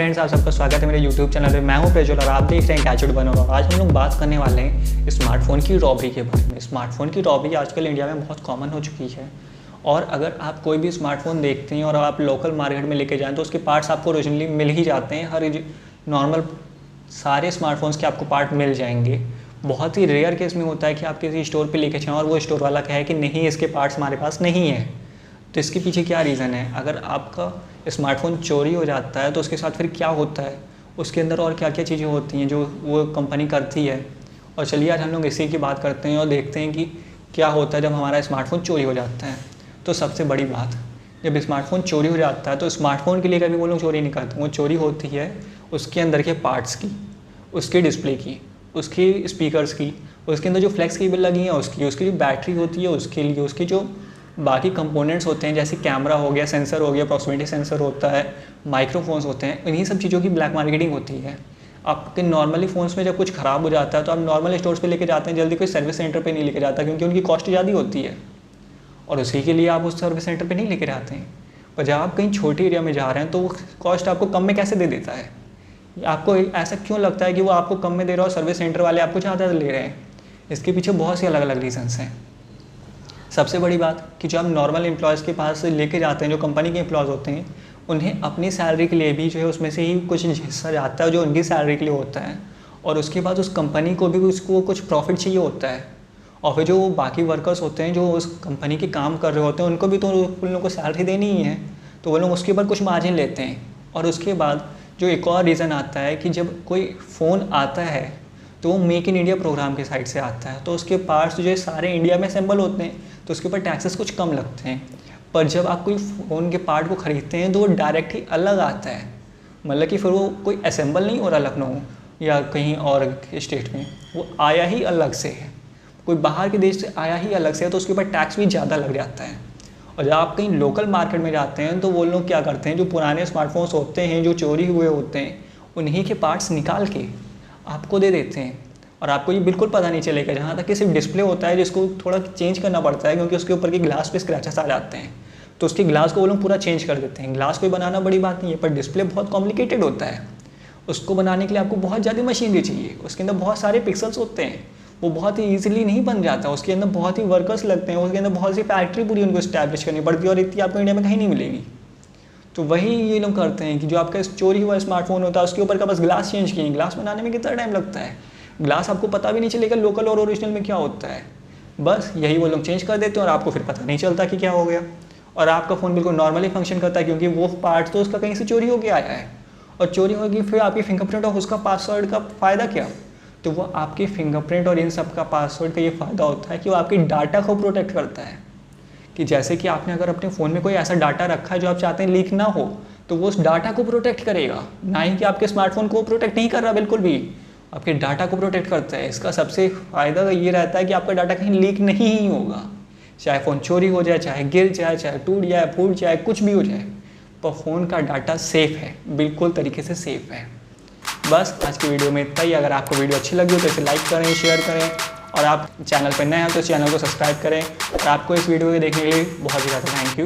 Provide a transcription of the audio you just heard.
Friends, आप सबका स्वागत है मेरे YouTube चैनल पे। मैं हूं प्रज्वल और आप देख रहे हैं गैजेट बनर। और आज हम लोग बात करने वाले हैं स्मार्टफ़ोन की रॉबरी के बारे में। स्मार्टफ़ोन की रॉबरी आजकल इंडिया में बहुत कॉमन हो चुकी है और अगर आप कोई भी स्मार्टफ़ोन देखते हैं और आप लोकल मार्केट में लेके जाएँ तो उसके पार्ट्स आपको ओरिजिनली मिल ही जाते हैं। हर नॉर्मल सारे स्मार्टफोन्स के आपको पार्ट मिल जाएंगे। बहुत ही रेयर केस में होता है कि आप किसी स्टोर पे लेके जाएँ और वो स्टोर वाला कहे कि नहीं, इसके पार्ट्स हमारे पास नहीं है। तो इसके पीछे क्या रीज़न है? अगर आपका स्मार्टफ़ोन चोरी हो जाता है तो उसके साथ फिर क्या होता है, उसके अंदर और क्या क्या चीज़ें होती हैं जो वो कंपनी करती है। और चलिए आज हम लोग इसी की बात करते हैं और देखते हैं कि क्या होता है जब हमारा स्मार्टफ़ोन चोरी हो जाता है। तो सबसे बड़ी बात, जब स्मार्टफ़ोन चोरी हो जाता है तो स्मार्टफ़ोन के लिए कभी वो लोग चोरी नहीं करते। वो चोरी होती है उसके अंदर के पार्ट्स की, उसके डिस्प्ले की, उसकी स्पीकर्स की, उसके अंदर जो फ्लेक्स केबल लगी है उसकी जो बैटरी होती है उसके लिए, उसकी जो बाकी कंपोनेंट्स होते हैं जैसे कैमरा हो गया, सेंसर हो गया, प्रॉक्सिमिटी सेंसर होता है, माइक्रोफोन्स होते हैं, इन्हीं सब चीज़ों की ब्लैक मार्केटिंग होती है। आपके नॉर्मली फ़ोन्स में जब कुछ ख़राब हो जाता है तो आप नॉर्मल स्टोर्स पे लेके जाते हैं, जल्दी कोई सर्विस सेंटर पे नहीं लेके जाता क्योंकि उनकी कॉस्ट ज़्यादा होती है और उसी के लिए आप उस सर्विस सेंटर पे नहीं लेके जाते हैं। पर जब आप कहीं छोटे एरिया में जा रहे हैं तो वो कॉस्ट आपको कम में कैसे दे देता है? आपको ऐसा क्यों लगता है कि वो आपको कम में दे रहा है और सर्विस सेंटर वाले आपको ज़्यादा ले रहे हैं? इसके पीछे बहुत सी अलग अलग रीजंस हैं। सबसे बड़ी बात कि जो आप नॉर्मल एम्प्लॉयज़ के पास लेके जाते हैं, जो कंपनी के एम्प्लॉयज़ होते हैं, उन्हें अपनी सैलरी के लिए भी जो है उसमें से ही कुछ हिस्सा जाता है जो उनकी सैलरी के लिए होता है और उसके बाद उस कंपनी को भी उसको कुछ प्रॉफिट चाहिए होता है। और फिर जो बाकी वर्कर्स होते हैं जो उस कंपनी के काम कर रहे होते हैं उनको भी तो उन लोगों को सैलरी देनी ही है, तो वो लोग उसके ऊपर कुछ मार्जिन लेते हैं। और उसके बाद जो एक और रीज़न आता है कि जब कोई फ़ोन आता है तो वो मेक इन इंडिया प्रोग्राम के साइड से आता है, तो उसके पार्ट्स जो है सारे इंडिया में असेंबल होते हैं तो उसके ऊपर टैक्सेस कुछ कम लगते हैं। पर जब आप कोई फ़ोन के पार्ट को ख़रीदते हैं तो वो डायरेक्ट ही अलग आता है, मतलब कि फिर वो कोई असेंबल नहीं हो रहा लखनऊ या कहीं और स्टेट में, वो आया ही अलग से है, कोई बाहर के देश से आया ही अलग से है, तो उसके ऊपर टैक्स भी ज़्यादा लग जाता है। और जब आप कहीं लोकल मार्केट में जाते हैं तो वो लोग क्या करते हैं, जो पुराने स्मार्टफोन्स होते हैं जो चोरी हुए होते हैं उन्हीं के पार्ट्स निकाल के आपको दे देते हैं और आपको ये बिल्कुल पता नहीं चलेगा। जहाँ तक कि सिर्फ डिस्प्ले होता है जिसको थोड़ा चेंज करना पड़ता है क्योंकि उसके ऊपर की ग्लास पे स्क्रैचेस आ जाते हैं, तो उसकी ग्लास को वो लोग पूरा चेंज कर देते हैं। ग्लास को बनाना बड़ी बात नहीं है, पर डिस्प्ले बहुत कॉम्प्लिकेटेड होता है। उसको बनाने के लिए आपको बहुत ज़्यादा मशीनरी चाहिए, उसके अंदर बहुत सारे पिक्सल्स होते हैं, वो बहुत ही ईजिली नहीं बन जाता, उसके अंदर बहुत ही वर्कर्स लगते हैं, उसके अंदर बहुत सी फैक्ट्री पूरी उनको इस्टेब्लिश करनी पड़ती है और इतनी आपको इंडिया में कहीं नहीं मिलेगी। तो वही ये लोग करते हैं कि जो आपका चोरी हुआ स्मार्टफोन होता है उसके ऊपर का बस ग्लास चेंज किए। ग्लास बनाने में कितना टाइम लगता है? ग्लास आपको पता भी नहीं चलेगा लोकल और ओरिजिनल में क्या होता है, बस यही वो लोग चेंज कर देते हैं और आपको फिर पता नहीं चलता कि क्या हो गया। और आपका फ़ोन बिल्कुल नॉर्मली फंक्शन करता है क्योंकि वो पार्ट तो उसका कहीं से चोरी होकर आया है और चोरी होगी फिर आपकी फिंगरप्रिंट और उसका पासवर्ड का फ़ायदा क्या? तो वो आपकी फिंगरप्रिंट और इन सब का पासवर्ड का ये फ़ायदा होता है कि वो आपकी डाटा को प्रोटेक्ट करता है। कि जैसे कि आपने अगर अपने फ़ोन में कोई ऐसा डाटा रखा है जो आप चाहते हैं लीक ना हो, तो वो उस डाटा को प्रोटेक्ट करेगा, ना ही कि आपके स्मार्टफोन को प्रोटेक्ट नहीं कर रहा, बिल्कुल भी आपके डाटा को प्रोटेक्ट करता है। इसका सबसे फ़ायदा ये रहता है कि आपका डाटा कहीं लीक नहीं ही होगा, चाहे फ़ोन चोरी हो जाए, चाहे गिर जाए, चाहे टूट जाए, फूट जाए, कुछ भी हो जाए, पर फ़ोन का डाटा सेफ़ है, बिल्कुल तरीके से सेफ़ है। बस आज की वीडियो में इतना ही। अगर आपको वीडियो अच्छी लगी हो तो इसे लाइक करें, शेयर करें और आप चैनल पर नए हैं तो इस चैनल को सब्सक्राइब करें। और आपको इस वीडियो को देखने के लिए बहुत ही ज़्यादा थैंक यू।